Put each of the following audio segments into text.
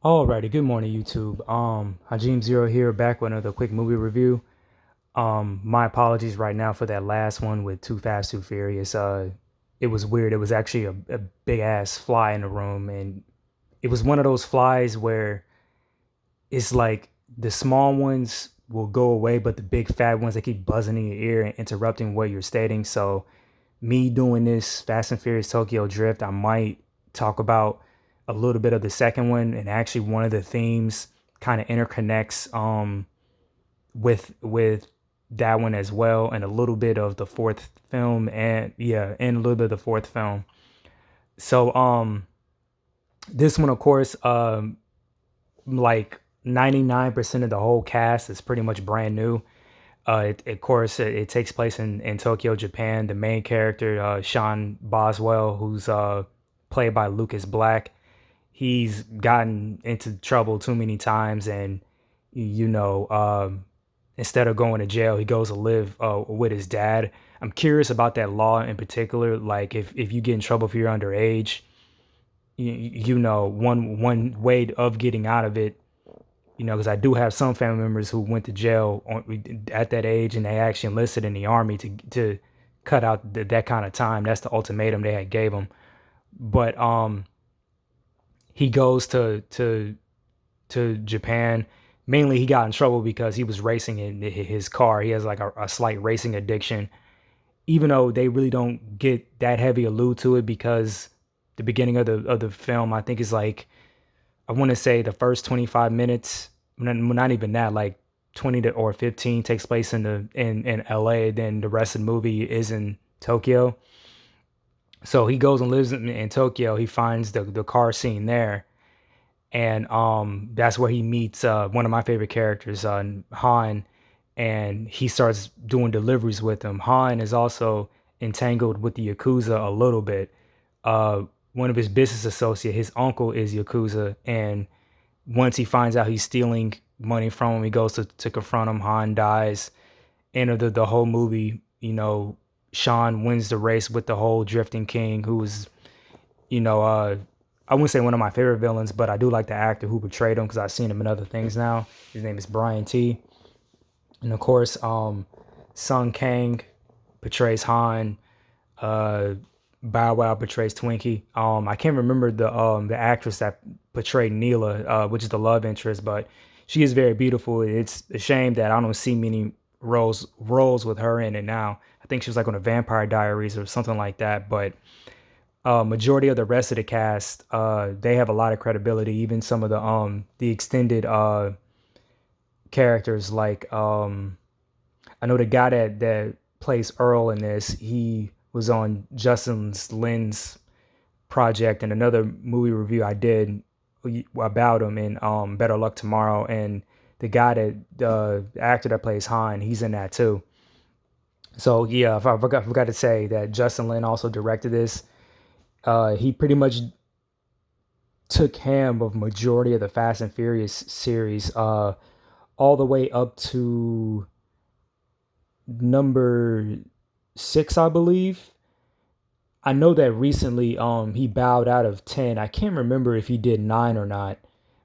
Alrighty, good morning, YouTube. Hajim Zero here, back with another quick movie review. My apologies right now for that last one with Too Fast, Too Furious. It was weird. It was actually a big ass fly in the room, and it was one of those flies where it's like the small ones will go away, but the big fat ones they keep buzzing in your ear and interrupting what you're stating. So me doing this Fast and Furious Tokyo Drift, I might talk about a little bit of the second one, and actually one of the themes kind of interconnects with that one as well, and a little bit of the fourth film, and a little bit of the fourth film. So this one, of course, like 99% of the whole cast is pretty much brand new. Of course, it takes place in Tokyo, Japan. The main character, Sean Boswell, who's played by Lucas Black, he's gotten into trouble too many times, and you know, instead of going to jail, he goes to live with his dad. I'm curious about that law in particular. Like, if you get in trouble if you're underage, one way of getting out of it, because I do have some family members who went to jail at that age, and they actually enlisted in the army to cut out that kind of time. That's the ultimatum they had gave him. But he goes to Japan. Mainly, he got in trouble because he was racing in his car. He has like a slight racing addiction, even though they really don't get that heavy allude to it, because the beginning of the film, I think, is like, I want to say the first 25 minutes, not even that, like 20 or 15 takes place in LA. Then the rest of the movie is in Tokyo. So he goes and lives in Tokyo. He finds the car scene there, and that's where he meets one of my favorite characters, Han, and he starts doing deliveries with him. Han is also entangled with the Yakuza a little bit. One of his business associate, his uncle, is Yakuza, and once he finds out he's stealing money from him, he goes to confront him. Han dies. End of the whole movie, Sean wins the race with the whole Drifting King, who was, you know, uh, I wouldn't say one of my favorite villains, but I do like the actor who portrayed him because I've seen him in other things now. His name is Brian T. And of course, Sung Kang portrays Han. Uh, Bow Wow portrays Twinkie. I can't remember the actress that portrayed Neela, which is the love interest, but she is very beautiful. It's a shame that I don't see many roles with her in it now. I think she was like on the Vampire Diaries or something like that. But majority of the rest of the cast, they have a lot of credibility. Even some of the extended characters, like I know the guy that plays Earl in this. He was on Justin Lin's project, and another movie review I did about him in Better Luck Tomorrow. And the guy that the actor that plays Han, he's in that too. So yeah, if I forgot to say that Justin Lin also directed this. He pretty much took ham of majority of the Fast and Furious series, all the way up to number 6, I believe. I know that recently he bowed out of 10. I can't remember if he did 9 or not.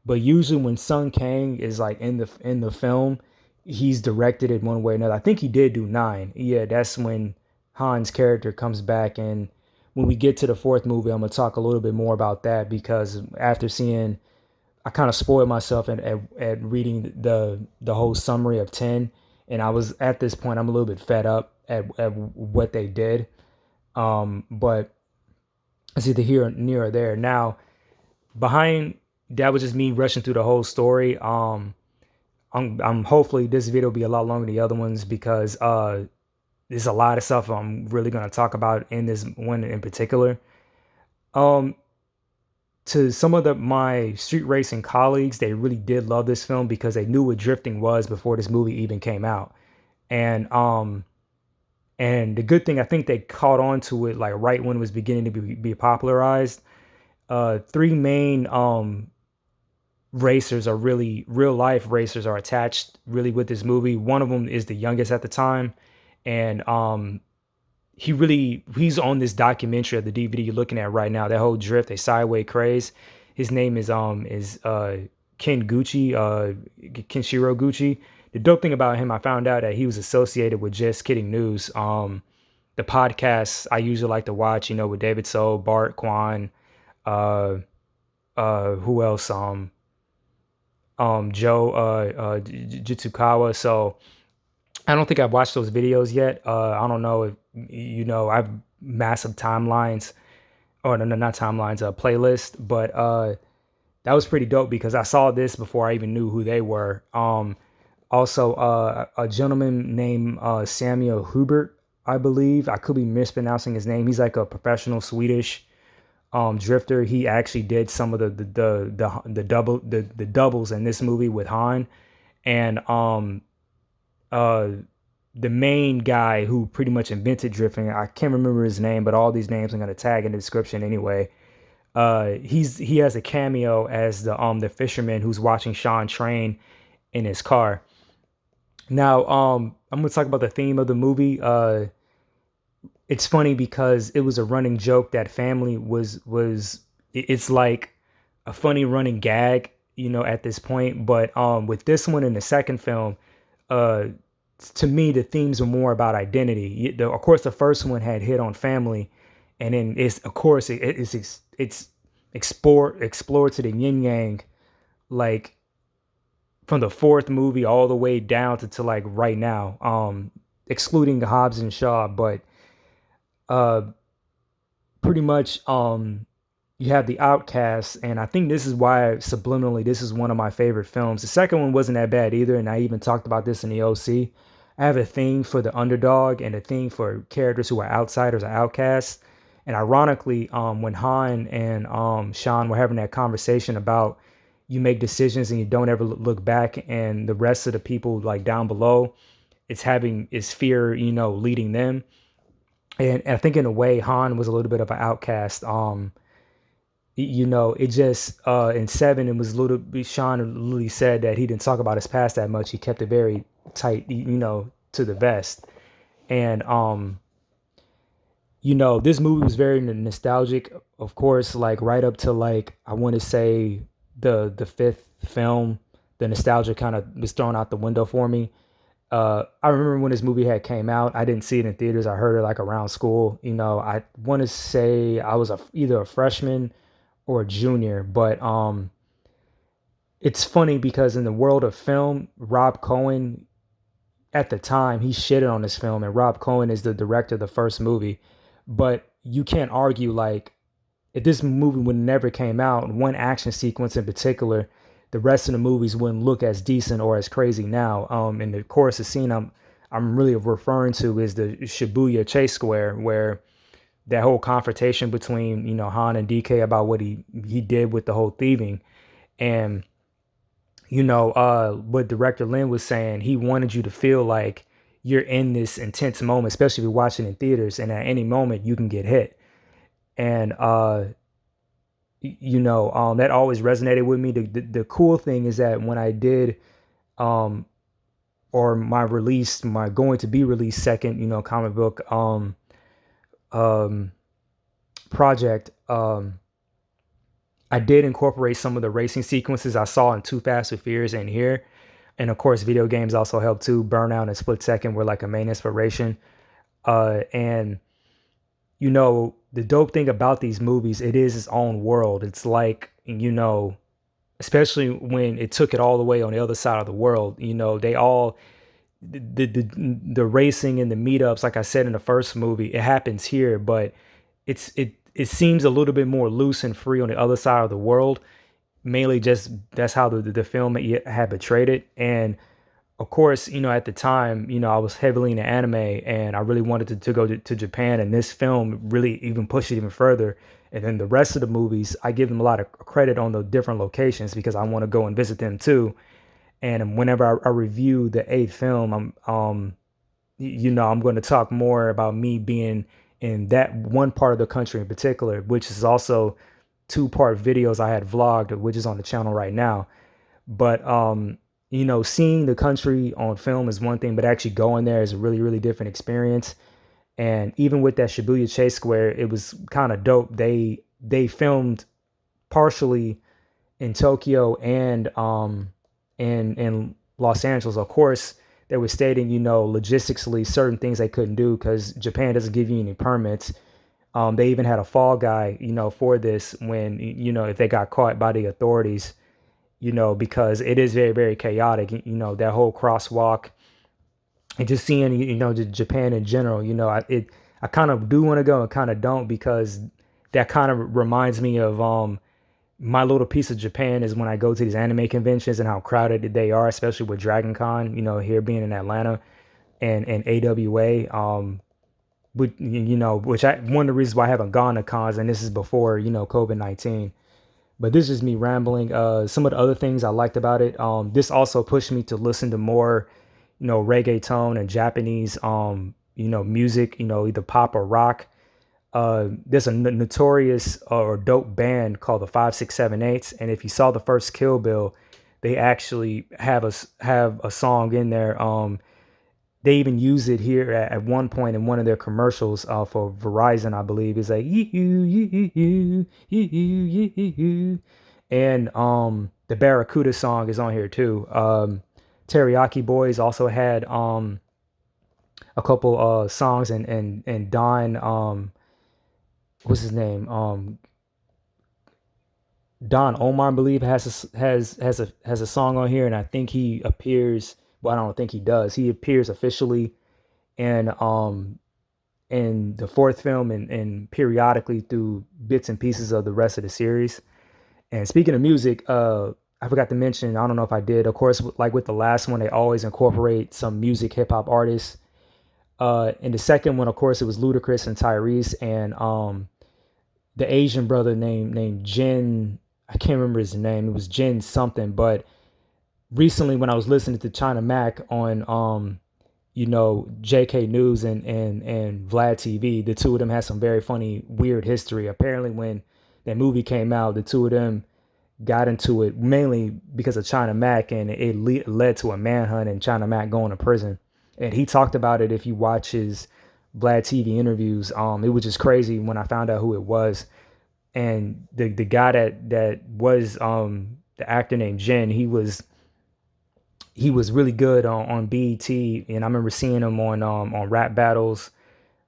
But usually when Sung Kang is like in the film, he's directed it one way or another. I think he did do 9. Yeah, that's when Han's character comes back. And when we get to the fourth movie, I'm gonna talk a little bit more about that, because after seeing, I kind of spoiled myself at reading the whole summary of 10, and I was at this point, I'm a little bit fed up at what they did. But it's either here, near, or there. Now, behind that was just me rushing through the whole story. I'm hopefully this video will be a lot longer than the other ones, because there's a lot of stuff I'm really gonna talk about in this one in particular. Um, to some of my street racing colleagues, they really did love this film because they knew what drifting was before this movie even came out. And and the good thing, I think they caught on to it like right when it was beginning to be popularized. Three main racers are really real life racers are attached really with this movie. One of them is the youngest at the time, and he's on this documentary of the DVD you're looking at right now. That whole drift, a sideway craze. His name is Ken Gucci, Kenshiro Gucci. The dope thing about him, I found out that he was associated with Just Kidding News. The podcasts I usually like to watch, with David So, Bart, Quan, uh, who else? Joe, Jitsukawa. So I don't think I've watched those videos yet. I don't know if I've massive timelines, or no, not timelines, a playlist, but that was pretty dope because I saw this before I even knew who they were. Also, a gentleman named Samuel Hubert, I believe. I could be mispronouncing his name. He's like a professional Swedish drifter. He actually did some of the doubles in this movie with Han, and uh, the main guy who pretty much invented drifting. I can't remember his name, but all these names I'm gonna tag in the description anyway. He has a cameo as the fisherman who's watching Sean train in his car. Now, I'm gonna talk about the theme of the movie. It's funny because it was a running joke that family it's like a funny running gag, at this point. But with this one in the second film, uh, to me the themes are more about identity. Of course, the first one had hit on family, and then it's of course it's explored to the yin yang, like from the fourth movie all the way down to like right now, excluding Hobbs and Shaw. But uh pretty much you have the outcasts, and I think this is why subliminally this is one of my favorite films. The second one wasn't that bad either, and I even talked about this in the OC. I have a thing for the underdog and a thing for characters who are outsiders or outcasts. And ironically, when Han and Sean were having that conversation about you make decisions and you don't ever look back, and the rest of the people like down below, it's fear, leading them. And I think in a way, Han was a little bit of an outcast. It just in seven, it was a little bit. Sean literally said that he didn't talk about his past that much. He kept it very tight, to the vest. And this movie was very nostalgic, of course, like right up to like I want to say the fifth film. The nostalgia kind of was thrown out the window for me. I remember when this movie had came out. I didn't see it in theaters. I heard it like around school. I want to say I was either a freshman or a junior. But it's funny because in the world of film, Rob Cohen at the time he shitted on this film, and Rob Cohen is the director of the first movie. But you can't argue like if this movie would never came out, one action sequence in particular, the rest of the movies wouldn't look as decent or as crazy now. And of course, the scene I'm really referring to is the Shibuya Chase Square, where that whole confrontation between Han and DK about what he did with the whole thieving. And what director Lin was saying, he wanted you to feel like you're in this intense moment, especially if you're watching in theaters, and at any moment you can get hit. And that always resonated with me. The cool thing is that when I did or my going to be released second comic book um project, I did incorporate some of the racing sequences I saw in Too Fast with Fears in here. And of course, video games also help too. Burnout and Split Second were like a main inspiration. And the dope thing about these movies, it is its own world. It's like, especially when it took it all the way on the other side of the world, they all, the racing and the meetups, like I said in the first movie, it happens here, but it seems a little bit more loose and free on the other side of the world. Mainly just that's how the film had portrayed it. And of course, at the time, I was heavily into anime, and I really wanted to go to Japan, and this film really even pushed it even further. And then the rest of the movies, I give them a lot of credit on the different locations because I want to go and visit them too. And whenever I review the eighth film, I'm going to talk more about me being in that one part of the country in particular, which is also two-part videos I had vlogged, which is on the channel right now. But seeing the country on film is one thing, but actually going there is a really, really different experience. And even with that Shibuya Chase Square, it was kind of dope. They filmed partially in Tokyo and in Los Angeles. Of course, they were stating, logistically certain things they couldn't do because Japan doesn't give you any permits. They even had a fall guy, for this when, if they got caught by the authorities, because it is very, very chaotic, that whole crosswalk and just seeing, Japan in general, I kind of do want to go and kind of don't because that kind of reminds me of, my little piece of Japan is when I go to these anime conventions and how crowded they are, especially with Dragon Con, here being in Atlanta and AWA. One of the reasons why I haven't gone to cons, and this is before, COVID-19. But this is me rambling. Some of the other things I liked about it. This also pushed me to listen to more, reggaeton and Japanese, music, either pop or rock. There's a notorious or dope band called the 5678s, and if you saw the first Kill Bill, they actually have a song in there. They even use it here at one point in one of their commercials for Verizon, I believe. It's like you, and the Barracuda song is on here too. Teriyaki Boys also had a couple songs, and Don what's his name, Don Omar, I believe, has a song on here, and I think he appears. Well, I don't think he does. He appears officially in the fourth film and periodically through bits and pieces of the rest of the series. And speaking of music, I forgot to mention. I don't know if I did. Of course, like with the last one, they always incorporate some music, hip hop artists. In the second one, of course, it was Ludacris and Tyrese, and the Asian brother named Jin. I can't remember his name. It was Jin something. But recently, when I was listening to China Mac on JK News and Vlad TV, the two of them had some very funny, weird history. Apparently, when that movie came out, the two of them got into it mainly because of China Mac, and it led to a manhunt and China Mac going to prison. And he talked about it. If you watch his Vlad TV interviews, it was just crazy when I found out who it was. And the guy that was the actor named Jin, he was really good on BET, and I remember seeing him on Rap Battles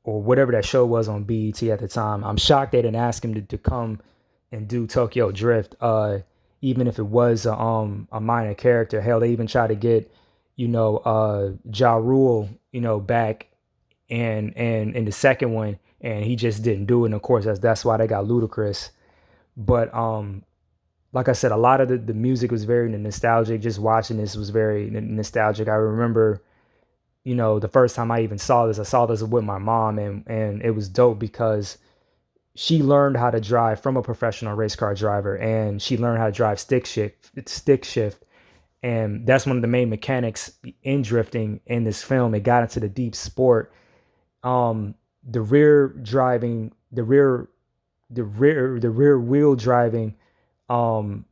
or whatever that show was on BET at the time. I'm shocked they didn't ask him to come and do Tokyo Drift, even if it was a minor character. Hell, they even tried to get Ja Rule back and in the second one, and he just didn't do it. And of course, that's why they got Ludacris. But like I said, a lot of the music was very nostalgic. Just watching this was very nostalgic. I remember, the first time I even saw this, I saw this with my mom, and it was dope because she learned how to drive from a professional race car driver, and she learned how to drive stick shift. And that's one of the main mechanics in drifting in this film. It got into the deep sport. The rear driving, the rear wheel driving, um,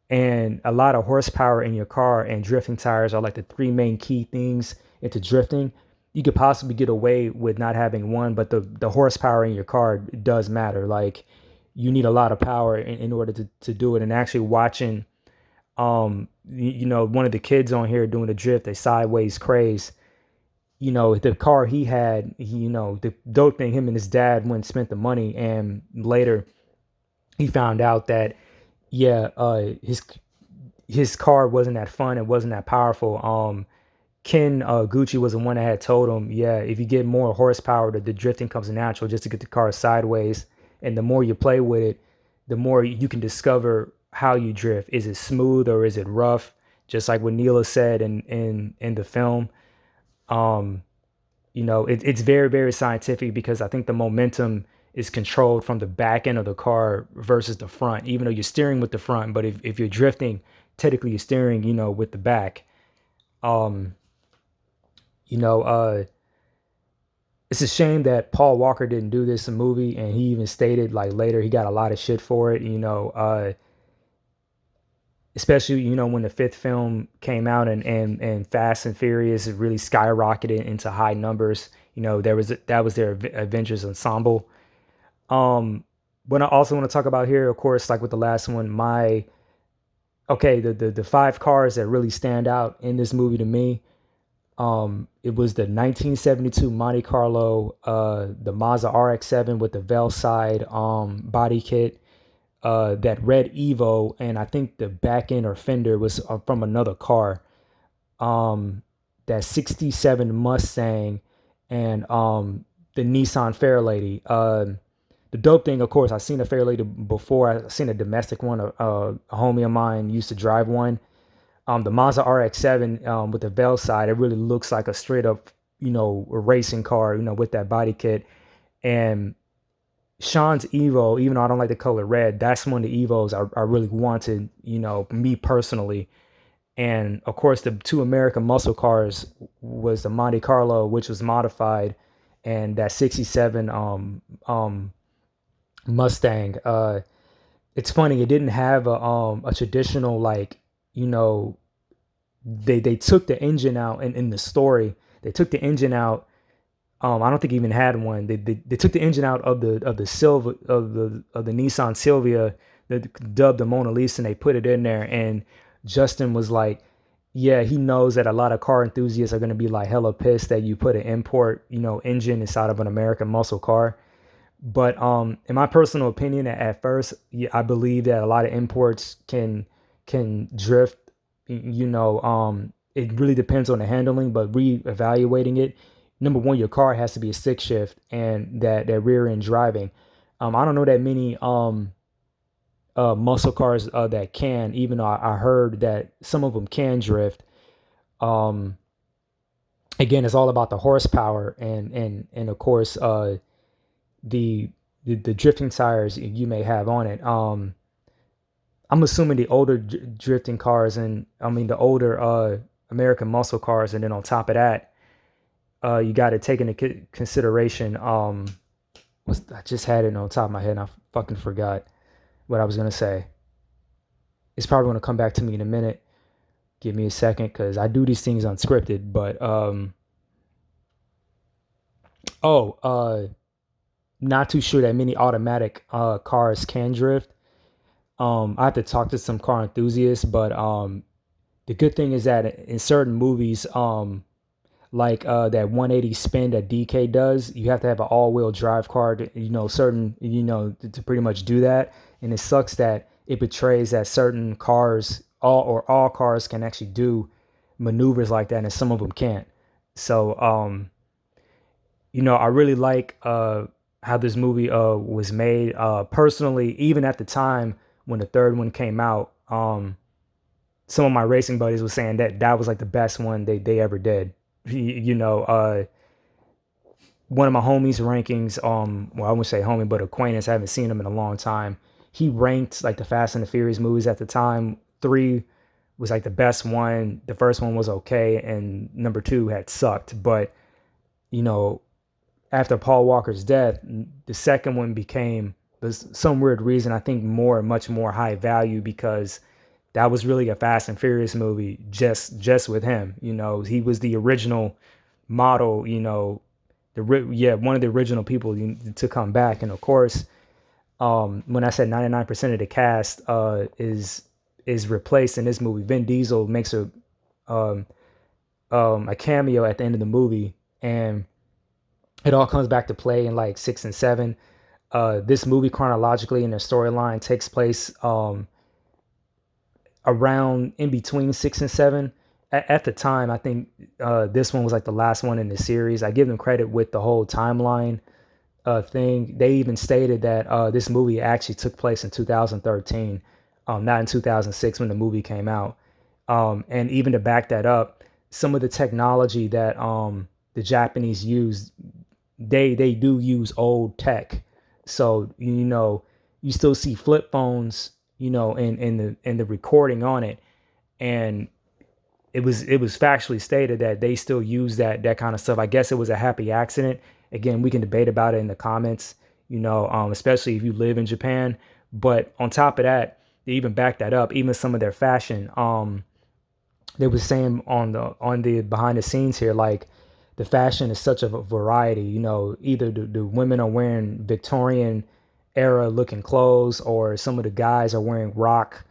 and a lot of horsepower in your car and drifting tires are like the three main key things into drifting. You could possibly get away with not having one, but the horsepower in your car does matter. Like you need a lot of power in order to do it. And actually watching, one of the kids on here doing the drift, a sideways craze, the car he had, the dope thing, him and his dad went and spent the money. And later he found out that, yeah, his car wasn't that fun. It wasn't that powerful. Ken Gucci was the one that had told him, yeah, if you get more horsepower, the drifting comes natural just to get the car sideways. And the more you play with it, the more you can discover how you drift. Is it smooth or is it rough? Just like what Neela said in the film. It's very, very scientific because I think the momentum is controlled from the back end of the car versus the front, even though you're steering with the front. But if you're drifting, technically you're steering, with the back. Um, you know, uh, it's a shame that Paul Walker didn't do this in movie, and he even stated like later he got a lot of shit for it. Especially when the fifth film came out and Fast and Furious really skyrocketed into high numbers. That was their Avengers ensemble. Um, But I also want to talk about here, of course, like with the last one, my okay, the five cars that really stand out in this movie to me. It was the 1972 Monte Carlo, the Mazda RX-7 with the Veil side body kit, that red Evo, and I think the back end or fender was from another car. Um, that '67 Mustang, and the Nissan Fairlady. The dope thing, of course, I've seen a Fairlady before. I've seen a domestic one. A homie of mine used to drive one. The Mazda RX-7 with the Veil side, it really looks like a straight up, a racing car, with that body kit. And Sean's Evo, even though I don't like the color red, that's one of the Evos I really wanted, me personally. And of course, the two American muscle cars was the Monte Carlo, which was modified, and that '67 Mustang. It's funny, it didn't have a traditional, like, you know they took the engine out in the story. They took the engine out. I don't think he even had one. They took the engine out of the Silva of the Nissan Silvia, dubbed the Mona Lisa, and they put it in there. And Justin was like, yeah, he knows that a lot of car enthusiasts are going to be like hella pissed that you put an import, engine inside of an American muscle car. But in my personal opinion, at first, yeah, I believe that a lot of imports can drift. It really depends on the handling, but re-evaluating it, number one, your car has to be a stick shift and that rear end driving. I don't know that many muscle cars that can, even though I heard that some of them can drift. Um, Again, it's all about the horsepower and of course the, the drifting tires you may have on it. I'm assuming the older drifting cars, and I mean the older American muscle cars, and then on top of that, you got to take into consideration. I just had it on top of my head, and I fucking forgot what I was gonna say. It's probably gonna come back to me in a minute. Give me a second, because I do these things unscripted. But oh, not too sure that many automatic cars can drift. I have to talk to some car enthusiasts, but the good thing is that in certain movies, like that 180 spin that DK does, you have to have an all-wheel drive car to, to pretty much do that. And it sucks that it betrays that certain cars, all cars can actually do maneuvers like that, and some of them can't. So, I really like how this movie was made. Personally, even at the time when the third one came out, some of my racing buddies were saying that was like the best one they ever did. One of my homies rankings, well, I wouldn't say homie, but acquaintance, I haven't seen him in a long time. He ranked like the Fast and the Furious movies at the time. Three was like the best one. The first one was okay, and number two had sucked. But you know, after Paul Walker's death, the second one became, for some weird reason, I think much more high value, because that was really a Fast and Furious movie just with him. He was the original model. One of the original people to come back. And of course, when I said 99% of the cast is replaced in this movie, Vin Diesel makes um, a cameo at the end of the movie, and it all comes back to play in like 6 and 7. This movie chronologically in the storyline takes place around in between 6 and 7. At the time, I think this one was like the last one in the series. I give them credit with the whole timeline thing. They even stated that this movie actually took place in 2013, not in 2006 when the movie came out. And even to back that up, some of the technology that the Japanese use, they do use old tech. So you still see flip phones, in the recording on it, and it was factually stated that they still use that kind of stuff. I guess it was a happy accident. Again, we can debate about it in the comments, especially if you live in Japan. But on top of that, they even back that up. Even some of their fashion, they were saying on the behind the scenes here, like the fashion is such a variety. Either the women are wearing Victorian era looking clothes, or some of the guys are wearing rock,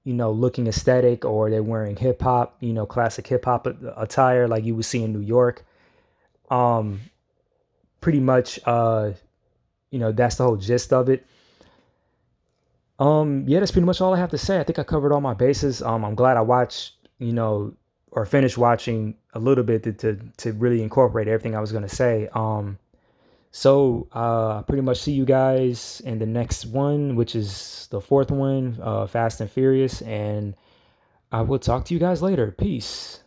looking aesthetic, or they're wearing hip hop, classic hip hop attire like you would see in New York. Um, Pretty much, that's the whole gist of it. Yeah, that's pretty much all I have to say. I think I covered all my bases. I'm glad I watched, or finished watching a little bit to really incorporate everything I was gonna say. Pretty much see you guys in the next one, which is the fourth one, Fast and Furious, and I will talk to you guys later. Peace.